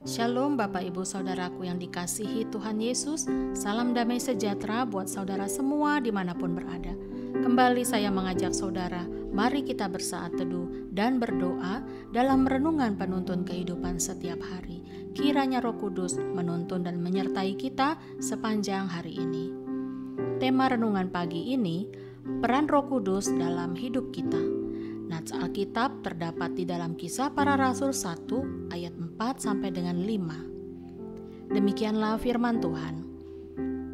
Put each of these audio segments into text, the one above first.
Shalom Bapak Ibu Saudaraku yang dikasihi Tuhan Yesus. Salam damai sejahtera buat saudara semua dimanapun berada. Kembali saya mengajak saudara, mari kita bersaat teduh dan berdoa dalam renungan penuntun kehidupan setiap hari. Kiranya Roh Kudus menuntun dan menyertai kita sepanjang hari ini. Tema renungan pagi ini, peran Roh Kudus dalam hidup kita. Nats Alkitab terdapat di dalam Kisah Para Rasul 1 ayat 4 sampai dengan 5. Demikianlah firman Tuhan.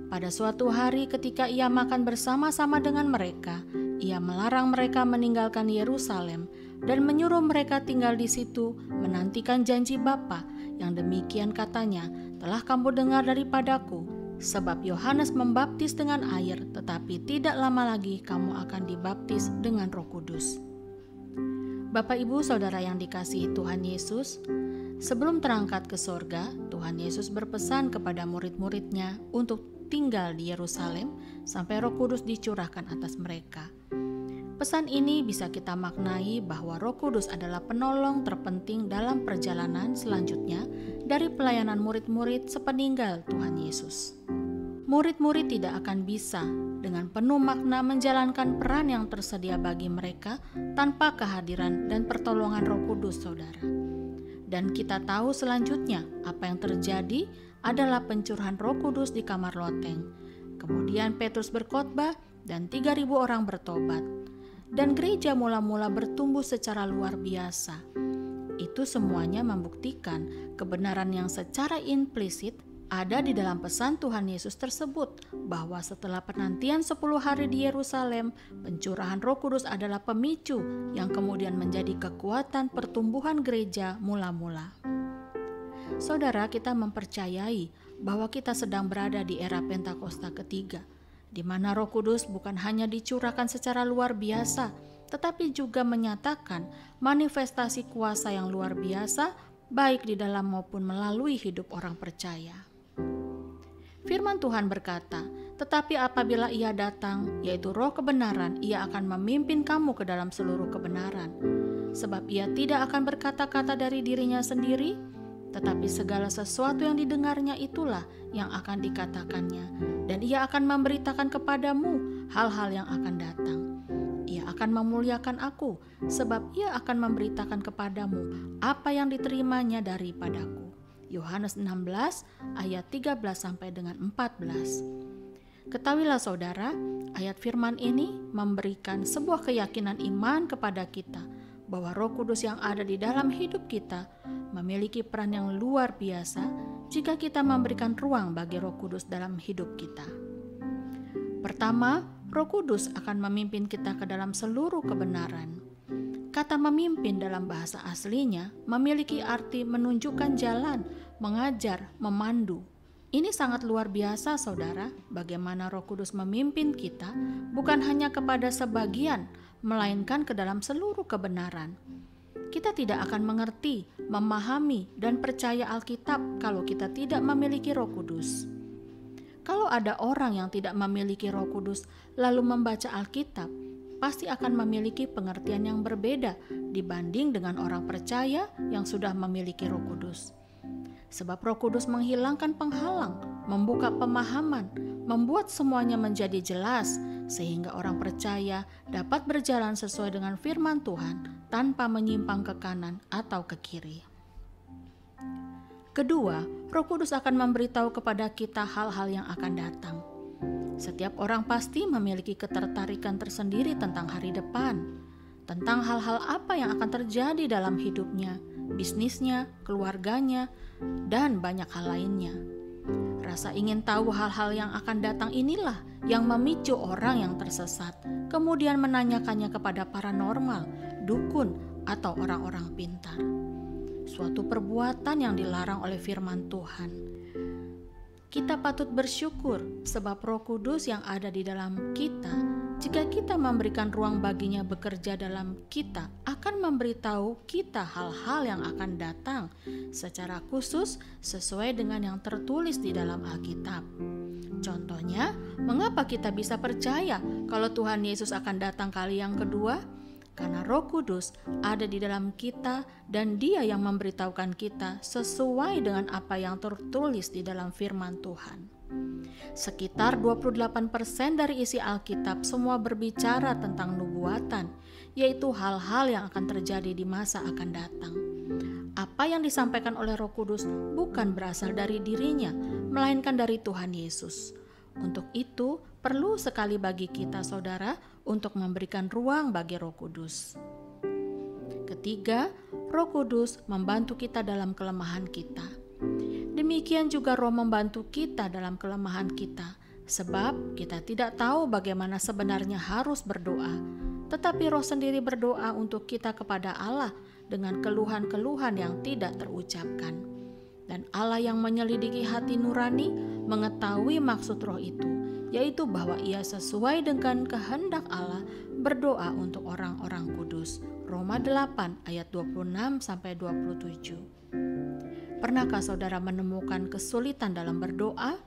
Pada suatu hari ketika ia makan bersama-sama dengan mereka, ia melarang mereka meninggalkan Yerusalem dan menyuruh mereka tinggal di situ menantikan janji Bapa yang demikian katanya, telah kamu dengar daripadaku, sebab Yohanes membaptis dengan air, tetapi tidak lama lagi kamu akan dibaptis dengan Roh Kudus. Bapak Ibu Saudara yang dikasihi Tuhan Yesus, sebelum terangkat ke sorga, Tuhan Yesus berpesan kepada murid-muridnya untuk tinggal di Yerusalem sampai Roh Kudus dicurahkan atas mereka. Pesan ini bisa kita maknai bahwa Roh Kudus adalah penolong terpenting dalam perjalanan selanjutnya dari pelayanan murid-murid sepeninggal Tuhan Yesus. Murid-murid tidak akan bisa dengan penuh makna menjalankan peran yang tersedia bagi mereka tanpa kehadiran dan pertolongan Roh Kudus, saudara. Dan kita tahu selanjutnya apa yang terjadi adalah pencurahan Roh Kudus di kamar loteng. Kemudian Petrus berkhotbah dan 3.000 orang bertobat. Dan gereja mula-mula bertumbuh secara luar biasa. Itu semuanya membuktikan kebenaran yang secara implisit ada di dalam pesan Tuhan Yesus tersebut, bahwa setelah penantian 10 hari di Yerusalem, pencurahan Roh Kudus adalah pemicu yang kemudian menjadi kekuatan pertumbuhan gereja mula-mula. Saudara, kita mempercayai bahwa kita sedang berada di era Pentakosta ketiga, di mana Roh Kudus bukan hanya dicurahkan secara luar biasa, tetapi juga menyatakan manifestasi kuasa yang luar biasa, baik di dalam maupun melalui hidup orang percaya. Firman Tuhan berkata, tetapi apabila ia datang, yaitu Roh kebenaran, ia akan memimpin kamu ke dalam seluruh kebenaran. Sebab ia tidak akan berkata-kata dari dirinya sendiri, tetapi segala sesuatu yang didengarnya itulah yang akan dikatakannya. Dan ia akan memberitakan kepadamu hal-hal yang akan datang. Ia akan memuliakan aku, sebab ia akan memberitakan kepadamu apa yang diterimanya daripadaku. Yohanes 16 ayat 13 sampai dengan 14. Ketahuilah saudara, ayat firman ini memberikan sebuah keyakinan iman kepada kita bahwa Roh Kudus yang ada di dalam hidup kita memiliki peran yang luar biasa jika kita memberikan ruang bagi Roh Kudus dalam hidup kita. Pertama, Roh Kudus akan memimpin kita ke dalam seluruh kebenaran. Kata memimpin dalam bahasa aslinya memiliki arti menunjukkan jalan, mengajar, memandu. Ini sangat luar biasa, saudara, bagaimana Roh Kudus memimpin kita bukan hanya kepada sebagian, melainkan ke dalam seluruh kebenaran. Kita tidak akan mengerti, memahami, dan percaya Alkitab kalau kita tidak memiliki Roh Kudus. Kalau ada orang yang tidak memiliki Roh Kudus lalu membaca Alkitab, pasti akan memiliki pengertian yang berbeda dibanding dengan orang percaya yang sudah memiliki Roh Kudus. Sebab Roh Kudus menghilangkan penghalang, membuka pemahaman, membuat semuanya menjadi jelas, sehingga orang percaya dapat berjalan sesuai dengan firman Tuhan tanpa menyimpang ke kanan atau ke kiri. Kedua, Roh Kudus akan memberitahu kepada kita hal-hal yang akan datang. Setiap orang pasti memiliki ketertarikan tersendiri tentang hari depan, tentang hal-hal apa yang akan terjadi dalam hidupnya, bisnisnya, keluarganya, dan banyak hal lainnya. Rasa ingin tahu hal-hal yang akan datang inilah yang memicu orang yang tersesat, kemudian menanyakannya kepada paranormal, dukun, atau orang-orang pintar. Suatu perbuatan yang dilarang oleh firman Tuhan. Kita patut bersyukur sebab Roh Kudus yang ada di dalam kita, jika kita memberikan ruang baginya bekerja dalam kita, akan memberitahu kita hal-hal yang akan datang secara khusus sesuai dengan yang tertulis di dalam Alkitab. Contohnya, mengapa kita bisa percaya kalau Tuhan Yesus akan datang kali yang kedua? karena Roh Kudus ada di dalam kita dan Dia yang memberitahukan kita sesuai dengan apa yang tertulis di dalam firman Tuhan. Sekitar 28% dari isi Alkitab semua berbicara tentang nubuatan, yaitu hal-hal yang akan terjadi di masa akan datang. Apa yang disampaikan oleh Roh Kudus bukan berasal dari dirinya, melainkan dari Tuhan Yesus. Untuk itu, perlu sekali bagi kita, saudara, untuk memberikan ruang bagi Roh Kudus. Ketiga, Roh Kudus membantu kita dalam kelemahan kita. Demikian juga Roh membantu kita dalam kelemahan kita, sebab kita tidak tahu bagaimana sebenarnya harus berdoa, tetapi Roh sendiri berdoa untuk kita kepada Allah dengan keluhan-keluhan yang tidak terucapkan. Dan Allah yang menyelidiki hati nurani mengetahui maksud Roh itu, yaitu bahwa Ia sesuai dengan kehendak Allah berdoa untuk orang-orang kudus. Roma 8 ayat 26-27. Pernahkah saudara menemukan kesulitan dalam berdoa?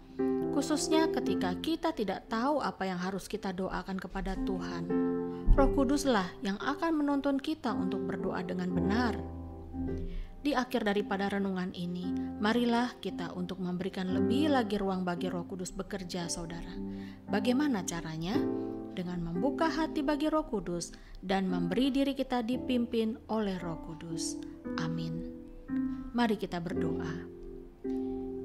Khususnya ketika kita tidak tahu apa yang harus kita doakan kepada Tuhan. Roh Kuduslah yang akan menuntun kita untuk berdoa dengan benar. Di akhir daripada renungan ini, marilah kita untuk memberikan lebih lagi ruang bagi Roh Kudus bekerja, saudara. Bagaimana caranya? Dengan membuka hati bagi Roh Kudus dan memberi diri kita dipimpin oleh Roh Kudus. Amin. Mari kita berdoa.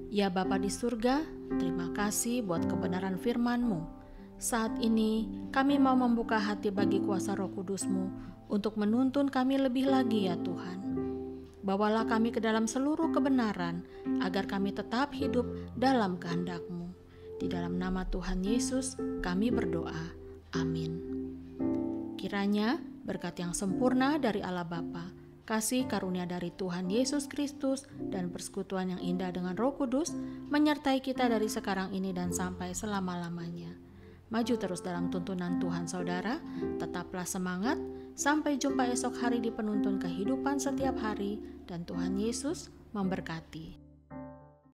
Ya Bapa di surga, terima kasih buat kebenaran firman-Mu. Saat ini kami mau membuka hati bagi kuasa Roh Kudus-Mu untuk menuntun kami lebih lagi ya Tuhan. Bawalah kami ke dalam seluruh kebenaran agar kami tetap hidup dalam kehendak-Mu. Di dalam nama Tuhan Yesus kami berdoa. Amin. Kiranya berkat yang sempurna dari Allah Bapa, kasih karunia dari Tuhan Yesus Kristus, dan persekutuan yang indah dengan Roh Kudus menyertai kita dari sekarang ini dan sampai selama-lamanya. Maju terus dalam tuntunan Tuhan saudara, tetaplah semangat, sampai jumpa esok hari di penuntun kehidupan setiap hari, dan Tuhan Yesus memberkati.